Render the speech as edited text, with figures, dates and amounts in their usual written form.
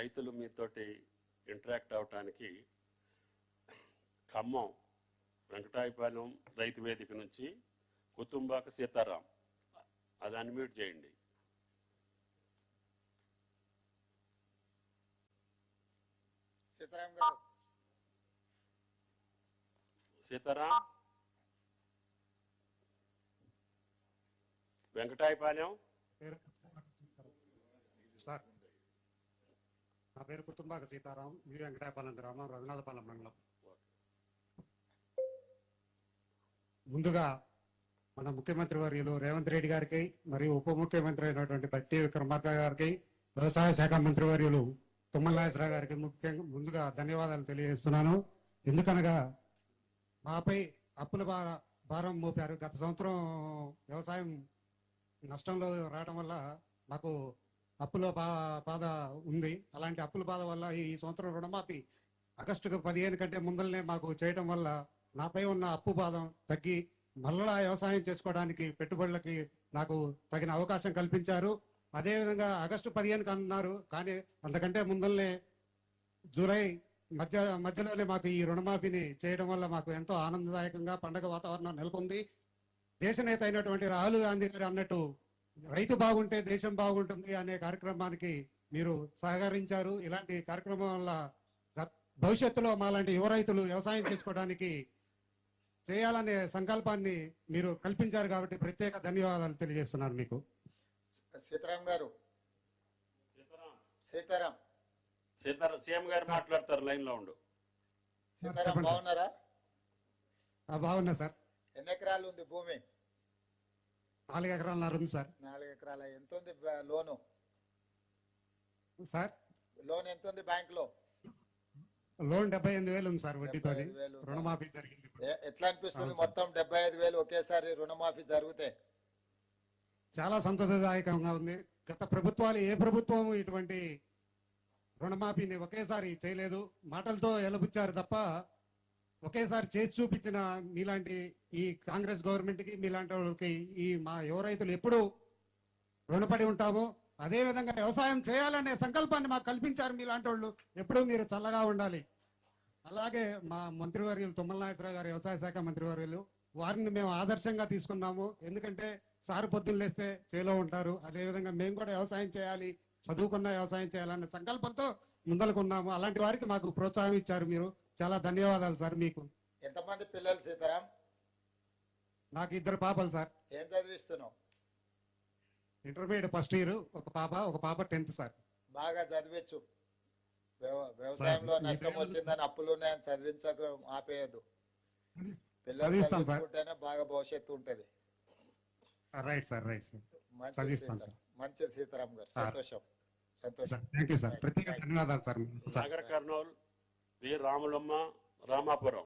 రైతులు మీతోటి ఇంటరాక్ట్ అవటానికి ఖమ్మం వెంకటాయపాలెం రైతు వేదిక నుంచి కుతుంబాక సీతారాం, అది అన్మ్యూట్ చేయండి. సీతారాం వెంకటాయపాలెం. సార్, నా పేరు కుతుంబాక సీతారాం, మీ వెంకటాయపాలెం గ్రామం, రఘునాథపాలెం మండలం. ముందుగా మన ముఖ్యమంత్రి వర్యులు రేవంత్ రెడ్డి గారికి మరియు ఉప ముఖ్యమంత్రి అయినటువంటి బట్టి విక్రమార్క గారికి, వ్యవసాయ శాఖ మంత్రి వర్యులు తుమ్మల నాగేశ్వరరావు గారికి ముందుగా ధన్యవాదాలు తెలియజేస్తున్నాను. ఎందుకనగా మాపై అప్పుల భారం మోపారు. గత సంవత్సరం వ్యవసాయం నష్టంలో రావడం వల్ల మాకు అప్పుల బాధ ఉంది. అలాంటి అప్పుల బాధ వల్ల ఈ సంవత్సరం రుణమాఫీ ఆగస్టుకు 15 కంటే ముందరనే మాకు చేయడం వల్ల నాపై ఉన్న అప్పు బాధ తగ్గి మళ్ళా వ్యవసాయం చేసుకోవడానికి పెట్టుబడులకి నాకు తగిన అవకాశం కల్పించారు. అదేవిధంగా ఆగస్టు 15 అన్నారు, కానీ అంతకంటే ముందరనే జూలై మధ్యలోనే మాకు ఈ రుణమాఫీని చేయడం వల్ల మాకు ఎంతో ఆనందదాయకంగా పండగ వాతావరణం నెలకొంది. దేశ నేత అయినటువంటి రాహుల్ గాంధీ గారు అన్నట్టు రైతు బాగుంటే దేశం బాగుంటుంది అనే కార్యక్రమానికి మీరు సహకరించారు. ఇలాంటి కార్యక్రమం వల్ల భవిష్యత్తులో మాలాంటి యువ రైతులు వ్యవసాయం చేసుకోవడానికి చేయాలనే సంకల్పాన్ని మీరు కల్పించారు కాబట్టి ప్రత్యేక ధన్యవాదాలు తెలియజేస్తున్నాను మీకు. సీతారాం గారు, సీతారాం సీఎం గారు మాట్లాడతారు, లైన్ లో ఉండు. సీతారాం బాగున్నారా? బాగున్నా సార్. ఎన్ని ఎకరాలు ఉంది భూమి? 4 ఎకరాలన్నర ఉంది సార్. 4 ఎకరాల. ఎంత ఉంది లోను సార్? లోన్ ఎంత ఉంది బ్యాంక్ లో? లోన్ 75,000 ఉంది సార్, వడ్డీతో రుణమాఫీ జరిగింది. ఎట్లా అనిపిస్తుంది మొత్తం 75,000 ఒకేసారి రుణమాఫీ జరిగితే? చాలా సంతోషదాయకంగా ఉంది. గత ప్రభుత్వాలు ఏ ప్రభుత్వం ఇటువంటి రుణమాఫీని ఒకేసారి చేయలేదు. మాటలతో ఎలబుచ్చారు తప్ప ఒకేసారి చేసి చూపించిన మీలాంటి ఈ కాంగ్రెస్ గవర్నమెంట్ కి, మీలాంటి వాళ్ళకి, ఈ మా యువ రైతులు ఎప్పుడు రుణపడి ఉంటాము. అదే విధంగా వ్యవసాయం చేయాలనే సంకల్పాన్ని మాకు కల్పించారు మీలాంటి వాళ్ళు. ఎప్పుడూ మీరు చల్లగా ఉండాలి. అలాగే మా మంత్రివర్యులు తుమ్మల నాగేశ్వరరావు గారు, వ్యవసాయ శాఖ మంత్రివర్యులు, వారిని మేము ఆదర్శంగా తీసుకున్నాము. ఎందుకంటే సారు పొద్దున్న లేస్తే చేలో ఉంటారు. అదేవిధంగా మేము కూడా వ్యవసాయం చేయాలి, చదువుకున్న వ్యవసాయం చేయాలనే సంకల్పంతో ముందలుకున్నాము. అలాంటి వారికి మాకు ప్రోత్సాహం ఇచ్చారు మీరు. చాలా ధన్యవాదాలు సార్ మీకు. ఎంతమంది పిల్లలు సీతారాం? నాకు 2 పాపలు సార్. ఏం చదివిస్తున్నావు? ఇంటర్మీడియట్ ఫస్ట్ ఇయర్, ఒక పాప 10th సార్. బాగా చదివచ్చు. వ్యవసాయంలో నష్టం వచ్చిందని అప్పులు ఉన్నాయని చదివించక ఆపేయద్దు. పిల్లలు చదివించుకుంటేనే బాగా భవిష్యత్తు ఉంటది. Right sir, right sir. మంచిది సీతారాం గారు. సంతోషం, సంతోషం. Thank you sir. ప్రత్యేక ధన్యవాదాలు సార్. సాగర్ కర్నూలు, వి రాములమ్మ, రామాపురం.